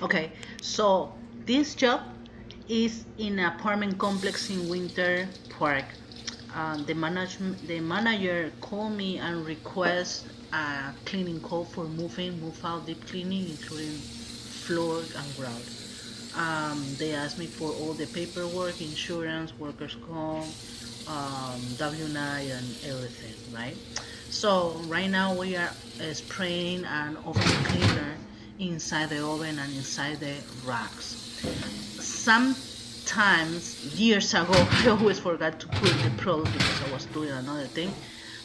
Okay, so this job is in an apartment complex in Winter Park. The manager called me and request a cleaning call for move out deep cleaning, including floor and grout. They asked me for all the paperwork, insurance, workers' comp, W9, and everything, right? So right now we are spraying an oven cleaner inside the oven and inside the racks. Sometimes years ago I always forgot to put the product because I was doing another thing,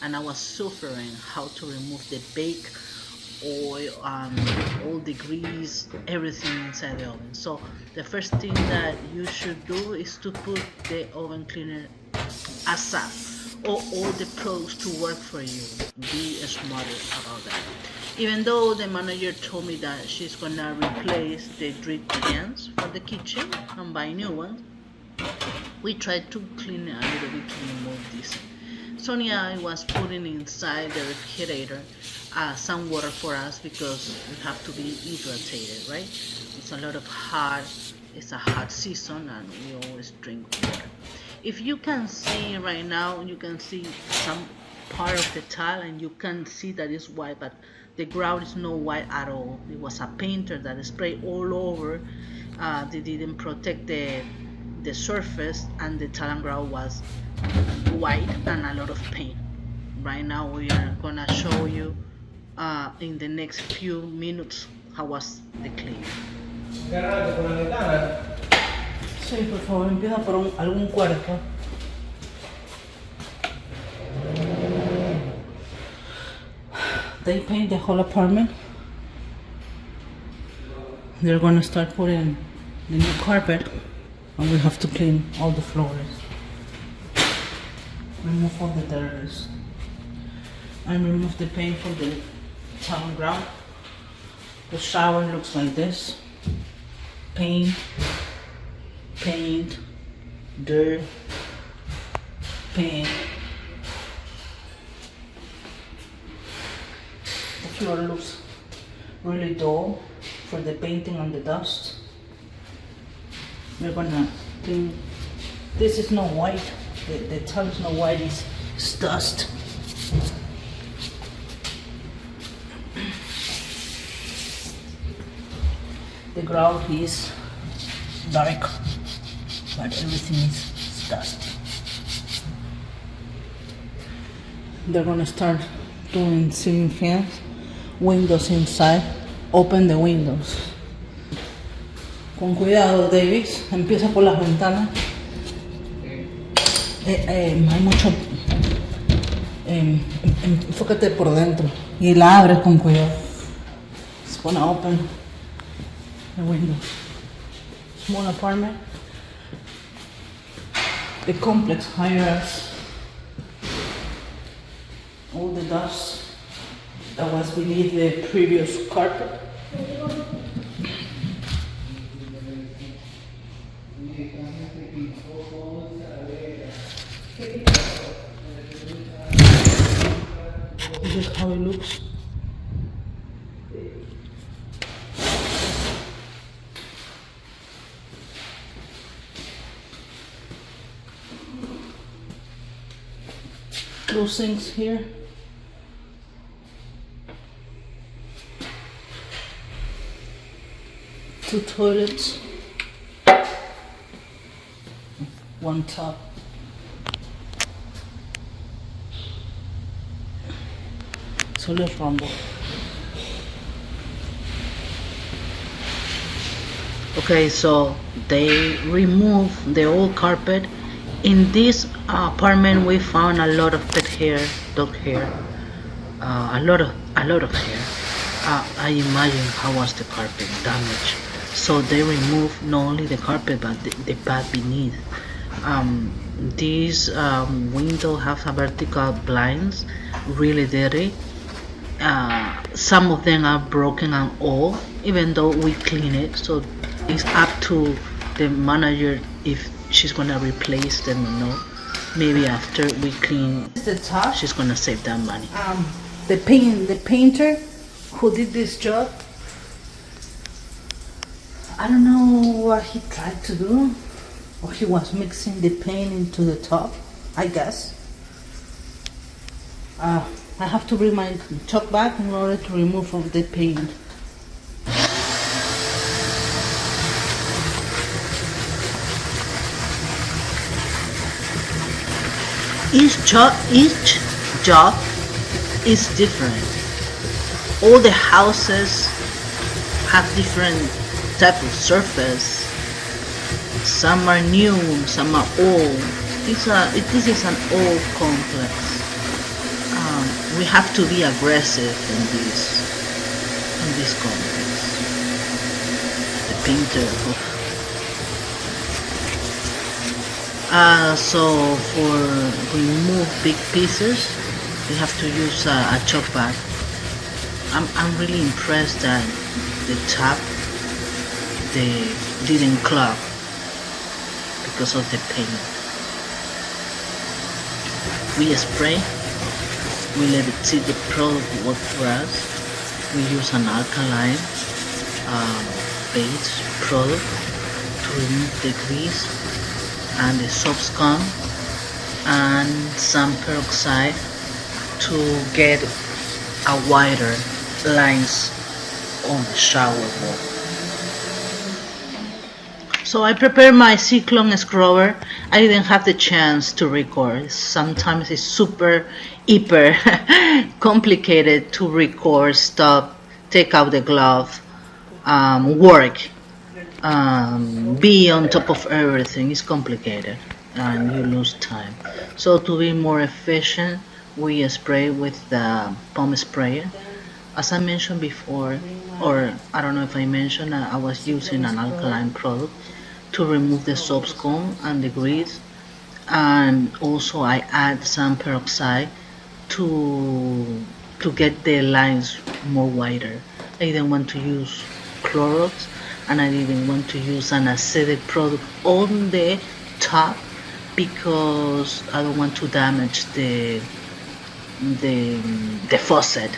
and I was suffering how to remove the bake oil, all the grease, everything inside the oven. So the first thing that you should do is to put the oven cleaner ASAP, or all the products to work for you. Be smarter about that. Even though the manager told me that she's gonna replace the drip cans for the kitchen and buy new ones, we tried to clean a little bit to remove this. Sonia was putting inside the refrigerator some water for us because we have to be hydrated, right? It's it's a hot season and we always drink water. If you can see right now, you can see some part of the tile and you can see that it's white, but the ground is not white at all. It was a painter that sprayed all over. They didn't protect the surface, and the tile and ground was white and a lot of paint. Right now we are gonna show you in the next few minutes how was the clean. Agárrate con la ventana. Sí, por favor, empieza por algún cuarto. They paint the whole apartment. They're gonna start putting the new carpet, and we have to clean all the floors. Remove all the dirt and remove the paint from the tile ground. The shower looks like this. Paint, dirt, paint. The floor looks really dull for the painting and the dust. We're gonna clean. This is not white. The tile is not white. It's dust. The grout is dark, but everything is dust. They're gonna start doing ceiling fans, windows inside. Open the windows. Con cuidado, Davis. Empieza por las ventanas. Hay mucho. Enfócate por dentro y la abres con cuidado. It's gonna open the window. Small apartment. The complex hires all the dust that was beneath the previous carpet. This is how it looks. Two sinks here. Two toilets. One tub. So let's rumble. Okay, so they remove the old carpet. In this apartment, we found a lot of pet hair, dog hair, a lot of hair. I imagine how was the carpet damaged. So they removed not only the carpet but the pad beneath. These window have a vertical blinds, really dirty. Some of them are broken and all, even though we clean it. So it's up to the manager if she's gonna replace them or not. Maybe after we clean, she's gonna save that money. The painter who did this job I don't know what he tried to do, or he was mixing the paint into the top, I guess. I have to bring my chalk back in order to remove all the paint. Each job is different. All the houses have different type of surface. Some are new, some are old. This is an old complex. We have to be aggressive in this complex. The painter. So for remove big pieces, we have to use a chalk bag. I'm really impressed that the top they didn't clog because of the paint. We spray, we let it see the product work for us. We use an alkaline base product to remove the grease and the soap scum, and some peroxide to get a wider lines on the shower wall. So I prepared my cyclone scrubber. I didn't have the chance to record. Sometimes it's super hyper complicated to record, stop, take out the glove, work, be on top of everything. It's complicated and you lose time. So to be more efficient, we spray with the pump sprayer. As I mentioned before, or I don't know if I mentioned, I was using an alkaline product to remove the soap scum and the grease, and also I add some peroxide to get the lines more wider. I didn't want to use Clorox, and I didn't want to use an acidic product on the top because I don't want to damage the faucet,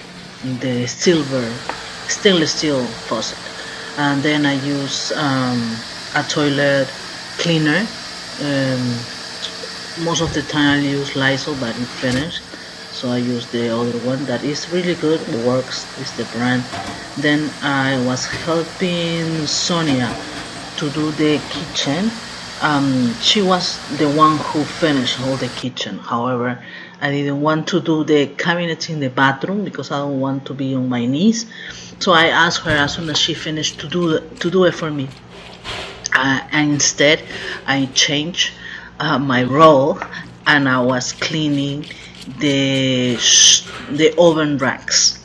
the stainless steel faucet. And then I use a toilet cleaner. Most of the time I use Lysol, but it's finished, so I use the other one that is really good, works, is the brand. Then I was helping Sonia to do the kitchen. She was the one who finished all the kitchen. However, I didn't want to do the cabinets in the bathroom because I don't want to be on my knees. So I asked her as soon as she finished to do it for me. And instead, I changed my role, and I was cleaning the oven racks.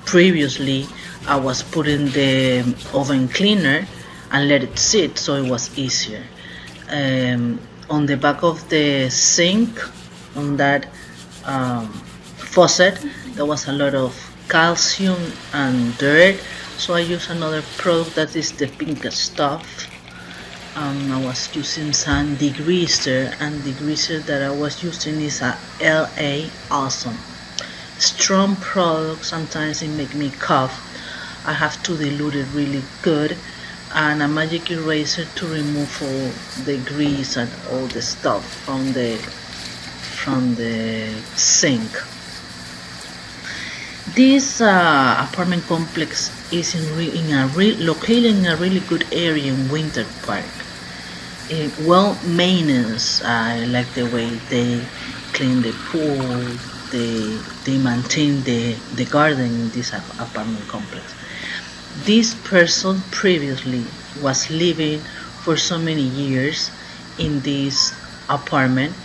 Previously, I was putting the oven cleaner and let it sit, so it was easier. On the back of the sink, on that faucet, there was a lot of calcium and dirt, so I used another product that is the pink stuff. I was using some degreaser, and the degreaser that I was using is a LA Awesome. Strong product, sometimes it make me cough. I have to dilute it really good, and a magic eraser to remove all the grease and all the stuff from the sink. This apartment complex is located in a really good area in Winter Park. Well maintenance. I like the way they clean the pool. They maintain the garden in this apartment complex. This person previously was living for so many years in this apartment,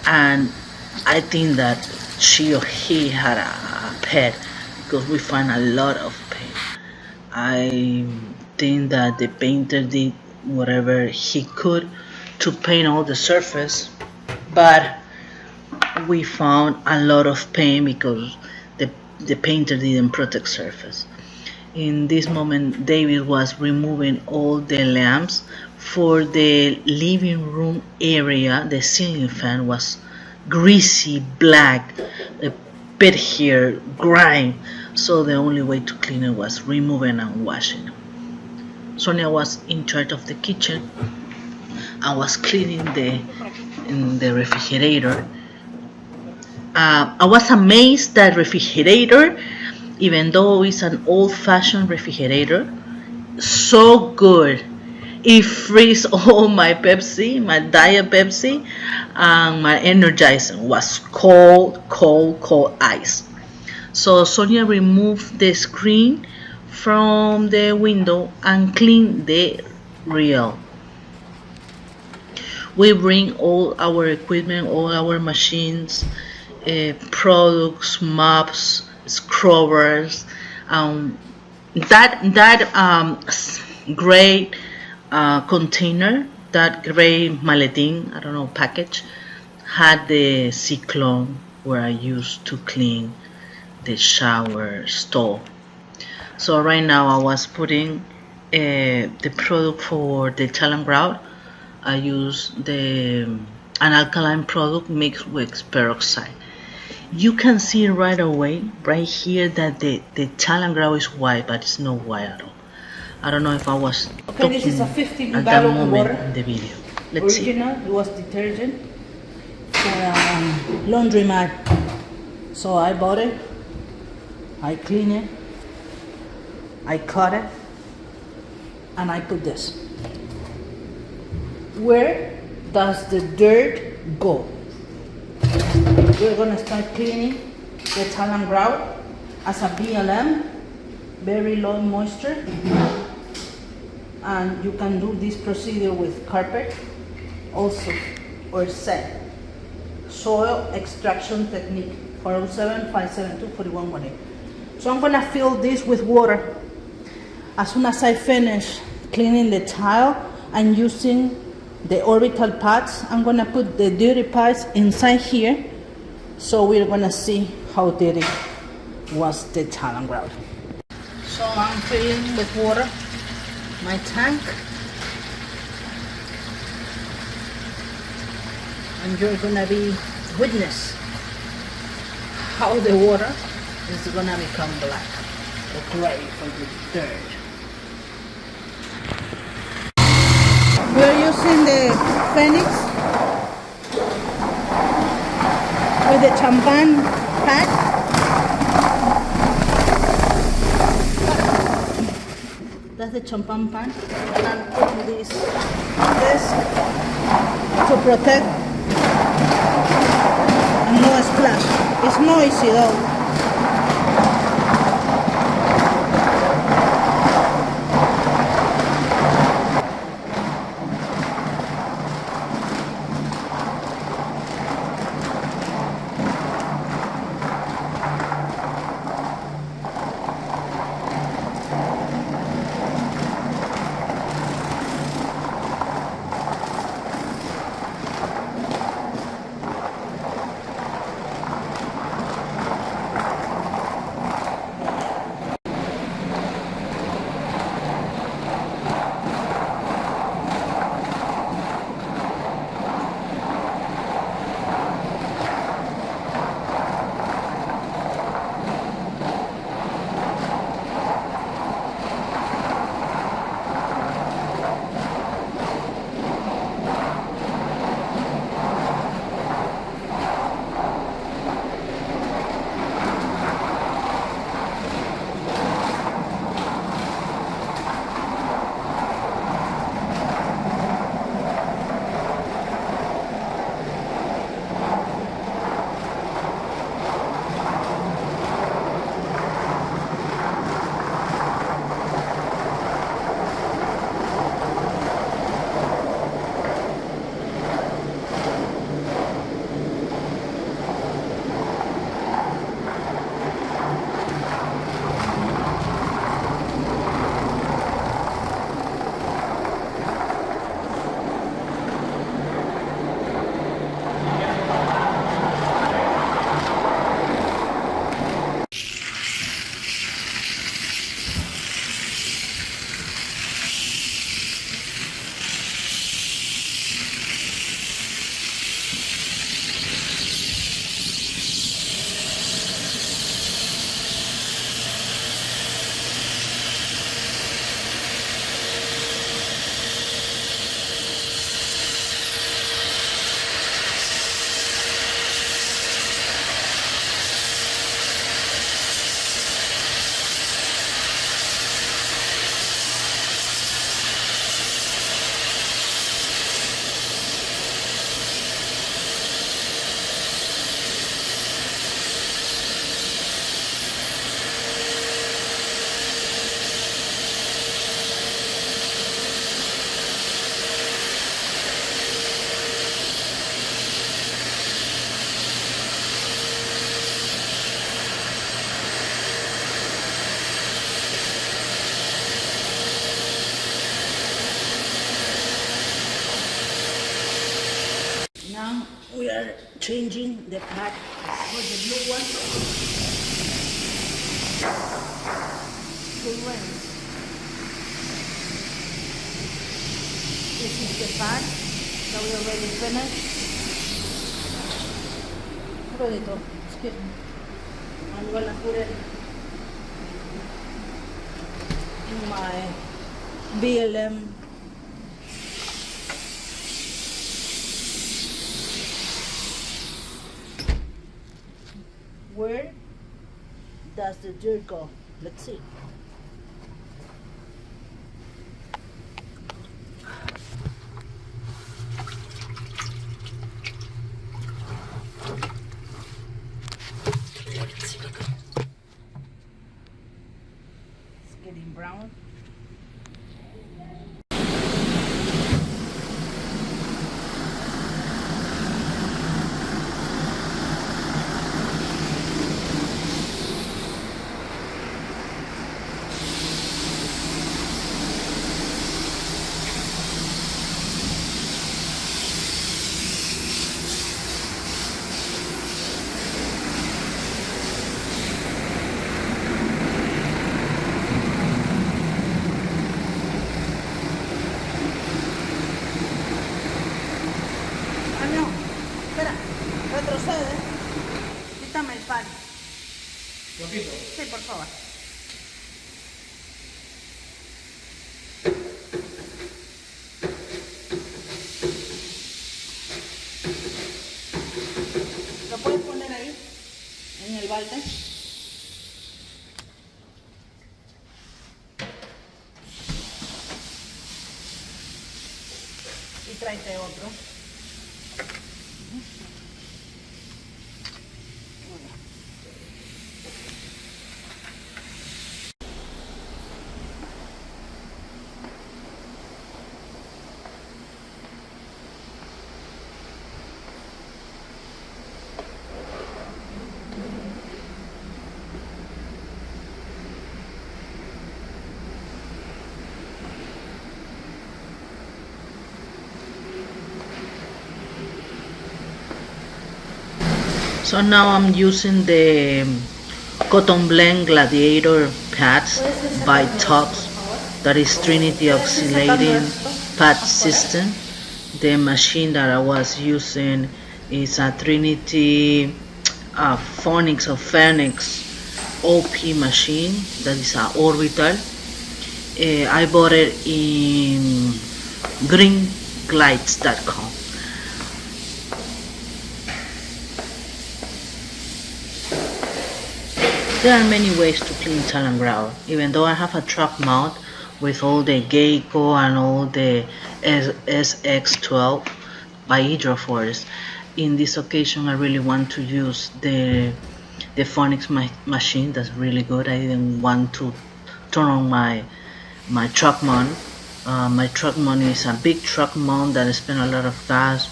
and I think that she or he had a pet because we find a lot of paint. I think that the painter did whatever he could to paint all the surface, but we found a lot of paint because the painter didn't protect surface. In this moment, David was removing all the lamps for the living room area. The ceiling fan was greasy black, a bit here, grime. So the only way to clean it was removing and washing. Sonia was in charge of the kitchen and was cleaning the refrigerator. I was amazed that refrigerator, even though it's an old-fashioned refrigerator, so good. It frees all my Pepsi, my Diet Pepsi, and my Energizer was cold ice. So Sonia removed the screen from the window and cleaned the reel. We bring all our equipment, all our machines, products, mops, scrubbers. That gray container, that gray maletin, I don't know, package, had the cyclone where I used to clean the shower stall. So right now I was putting the product for the talent grout. I use an alkaline product mixed with peroxide. You can see right away, right here, that the talent grout is white, but it's not white at all. I don't know if I was talking this is a 50 at that gallon moment water. in the video. Let's see. Original, it was detergent for laundry mat. So I bought it, I clean it, I cut it, and I put this. Where does the dirt go? We're gonna start cleaning the talent grout as a BLM, very low moisture. And you can do this procedure with carpet also, or set. Soil extraction technique, 407-572-4118. So I'm gonna fill this with water. As soon as I finish cleaning the tile and using the orbital pads, I'm gonna put the dirty pads inside here. So we're gonna see how dirty was the talent grout. So I'm filling with water my tank, and you're gonna be witness how the water is gonna become black or gray from the dirt. We're using the Phoenix with the champagne pad. That's the champagne pan, and I'm putting this to protect and no splash. It's noisy though. changing the pad for the blue one to rinse. This is the pad that we already finished. Rodito, excuse me. I'm gonna put it in my BLM. Where does the dirt go? Let's see. It's getting brown. Ah, no. Espera. Retrocede. Quítame el pad. ¿Lo quito? Sí, por favor. Lo puedes poner ahí, en el balde. Y tráete otro. So now I'm using the Cotton Blend Gladiator pads by Tops. That is Trinity Oscillating Pad System. The machine that I was using is a Trinity Phonics or Phoenix OP machine. That is an orbital. I bought it in greenglights.com. There are many ways to clean tile and grout. Even though I have a truck mount with all the Geico and all the SX12 by Hydroforce, in this occasion I really want to use the Phonics machine. That's really good. I didn't want to turn on my truck mount. My truck mount is a big truck mount that I spent a lot of gas.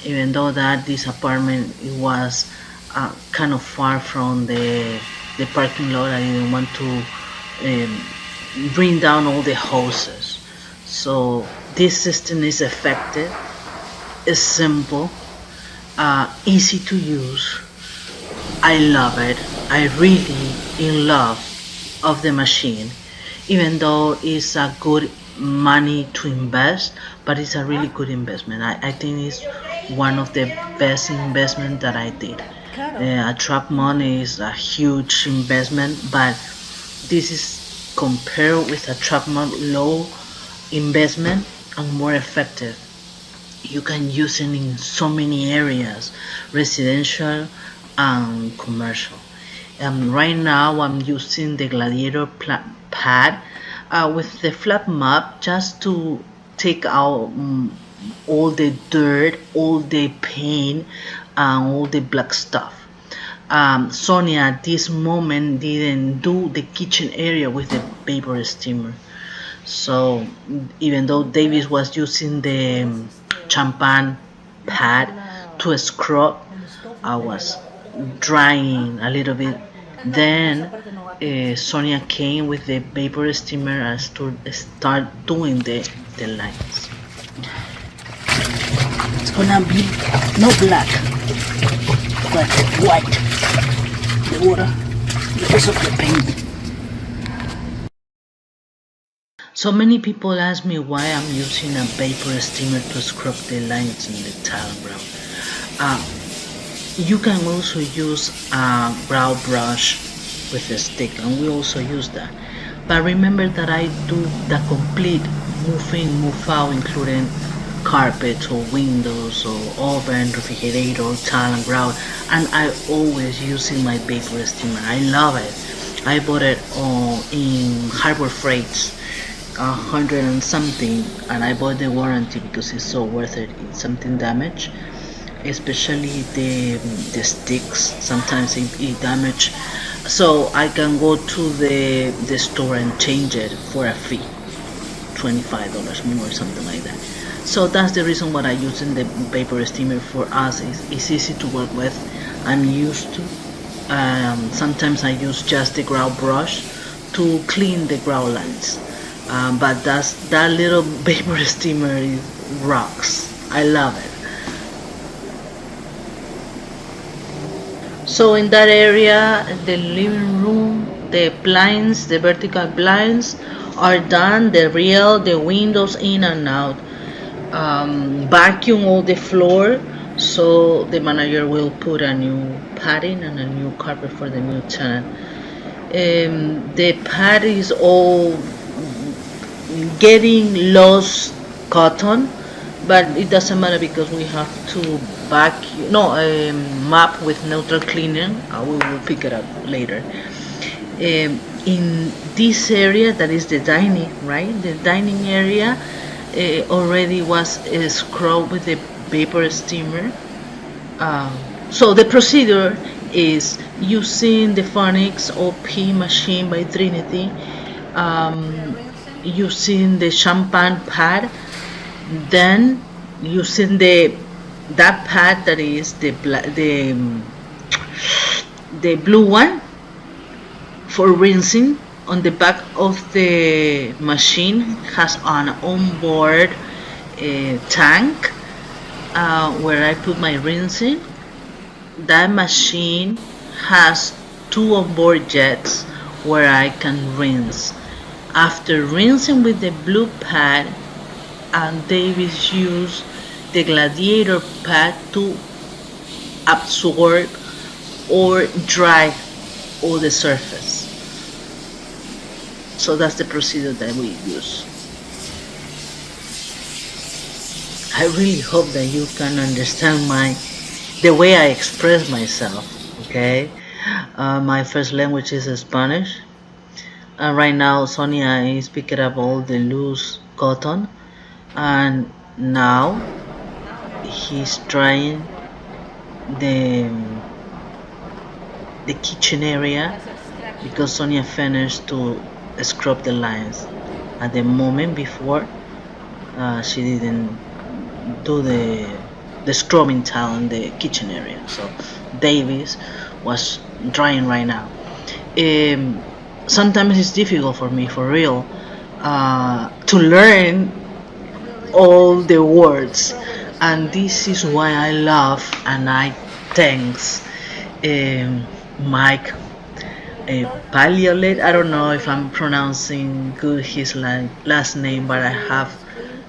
Even though that this apartment it was kind of far from the parking lot, I didn't want to bring down all the hoses. So this system is effective, it's simple, easy to use. I love it. I really in love of the machine, even though it's a good money to invest, but it's a really good investment. I think it's one of the best investment that I did. A truck mount is a huge investment, but this is compared with a truck mount, low investment and more effective. You can use it in so many areas, residential and commercial. Right now I'm using the Gladiator pad with the flat mop just to take out all the dirt, all the paint, and all the black stuff. Sonia at this moment didn't do the kitchen area with the vapor steamer. So even though Davis was using the champagne pad to scrub, I was drying a little bit. Then Sonia came with the vapor steamer and start doing the lines. gonna be not black, but white. The water because of the paint. So many people ask me why I'm using a vapor steamer to scrub the lines in the tile and grout. You can also use a grout brush with a stick, and we also use that. But remember that I do the complete move in, move out, including carpets or windows or oven, refrigerator, tile and grout, and I always using my vapor steamer. I love it. I bought it in Harbor Freights, 100 and something, and I bought the warranty because it's so worth it. It's something damaged, especially the sticks. Sometimes it damage, so I can go to the store and change it for a fee, $25 more or something like that. So that's the reason why I use in the vapor steamer. For us it's easy to work with. I'm used to. Sometimes I use just the grout brush to clean the grout lines. But that little vapor steamer rocks. I love it. So in that area, the living room, the blinds, the vertical blinds are done. The rail, the windows in and out. Vacuum all the floor. So the manager will put a new padding and a new carpet for the new tenant. The pad is all getting lost cotton, but it doesn't matter because we have to vacuum, no, map with neutral cleaning. We will pick it up later. In this area, that is the dining, right? The dining area already was scrubbed with the vapor steamer. So the procedure is using the Phonics OP machine by Trinity, using the champagne pad, then using that pad that is the blue one for rinsing. On the back of the machine has an onboard tank where I put my rinsing. That machine has two onboard jets where I can rinse. After rinsing with the blue pad, and Davis used the Gladiator pad to absorb or dry all the surface. So that's the procedure that we use. I really hope that you can understand the way I express myself. Okay, my first language is Spanish. Right now Sonia is picking up all the loose cotton, and now he's trying the kitchen area because Sonia finished to scrub the lines. At the moment before, she didn't do the scrubbing tile in the kitchen area, so Davis was drying right now. Sometimes it's difficult for me, for real, to learn all the words, and this is why I love and I thanks Mike Paliolet. I don't know if I'm pronouncing good his last name, but I have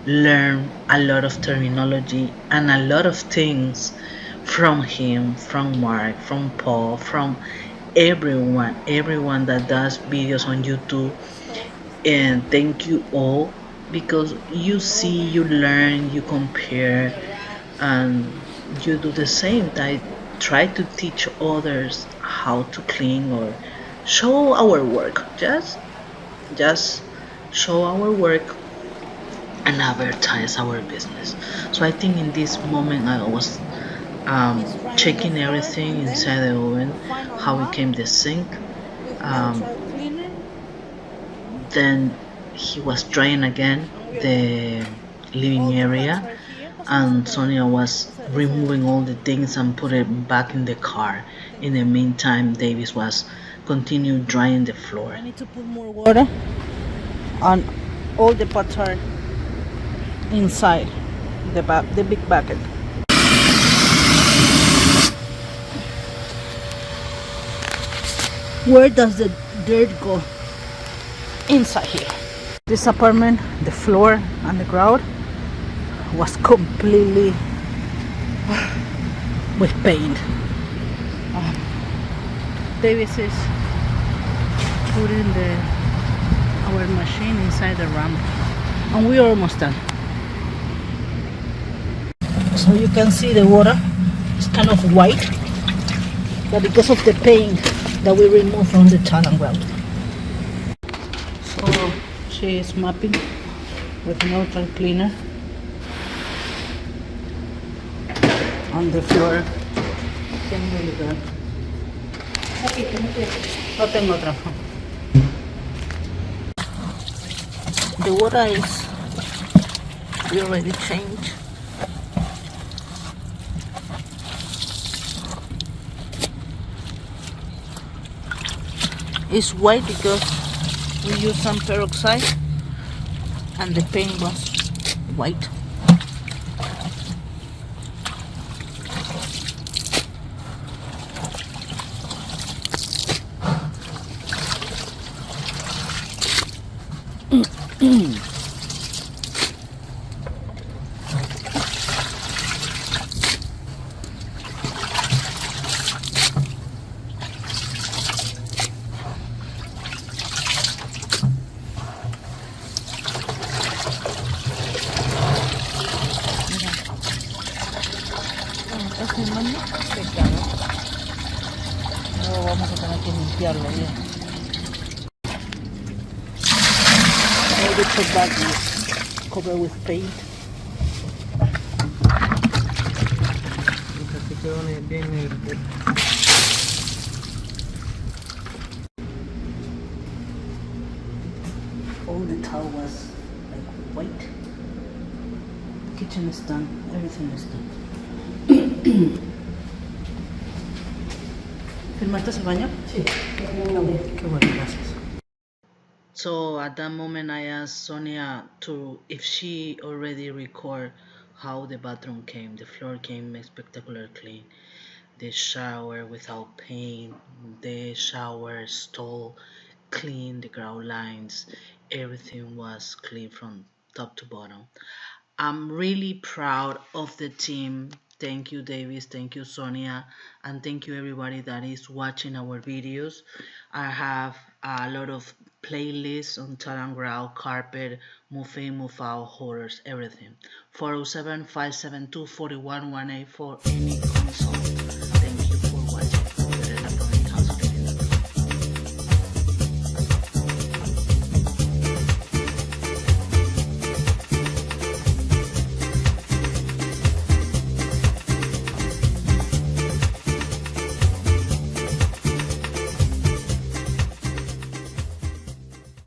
learned a lot of terminology and a lot of things from him, from Mark, from Paul, from everyone that does videos on YouTube. And thank you all, because you see, you learn, you compare, and you do the same. I try to teach others how to clean or show our work, just show our work and advertise our business. So I think in this moment I was checking everything inside the oven, how it came the sink. Then he was drying again the living area, and Sonia was removing all the things and put it back in the car. In the meantime, Davis was continue drying the floor. I need to put more water on all the pots are inside the big bucket. Where does the dirt go? Inside here. This apartment, the floor and the grout was completely with paint. Davis is putting our machine inside the ramp, and we're almost done. So you can see the water is kind of white, but because of the paint that we removed from the tile and grout. So she is mopping with neutral cleaner on the floor. No tengo otra. The water is we already changed. It's white because we used some peroxide and the paint was white. ¿Estás filmando? Sí, claro. Luego vamos a tener que limpiarlo bien. All the top bag is covered with paint. Así quedó bien negro. All the tile was like white. The kitchen is done. Everything is done. ¿Filmaste el baño? Sí. Qué bueno, gracias. So at that moment I asked Sonia to if she already record how the bathroom came. The floor came spectacular clean. The shower without paint, the shower stall clean, the grout lines, everything was clean from top to bottom. I'm really proud of the team. Thank you, Davis. Thank you, Sonia. And thank you, everybody that is watching our videos. I have a lot of playlists on tile grout, carpet, move in, move out, horrors, everything. 407-572-4118 for any consult.